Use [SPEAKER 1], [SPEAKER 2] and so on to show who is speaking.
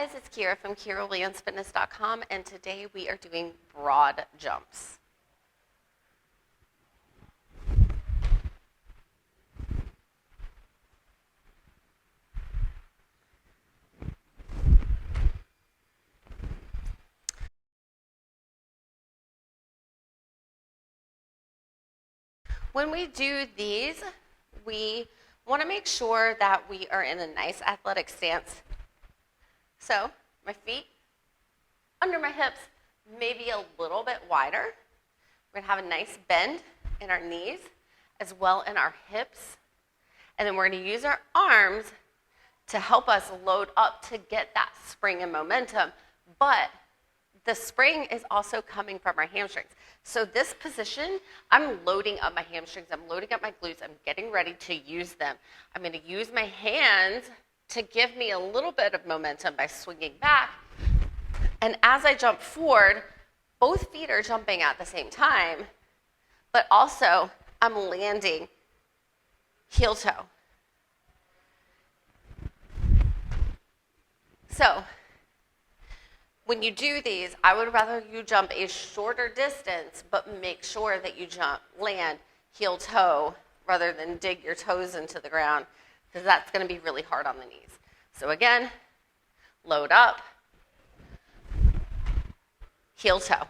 [SPEAKER 1] guys, it's Kyra from KyraWilliamsFitness.com, and today we are doing broad jumps. When we do these, we want to make sure that we are in a nice athletic stance. So my feet under my hips, maybe a little bit wider. We're going to have a nice bend in our knees as well in our hips. And then we're going to use our arms to help us load up to get that spring and momentum. But the spring is also coming from our hamstrings. So this position, I'm loading up my hamstrings, I'm loading up my glutes, I'm getting ready to use them. I'm going to use my hands to give me a little bit of momentum by swinging back. And as I jump forward, both feet are jumping at the same time, but also I'm landing heel toe. So when you do these, I would rather you jump a shorter distance, but make sure that you land heel toe rather than dig your toes into the ground, because that's going to be really hard on the knees. So again, load up, heel toe.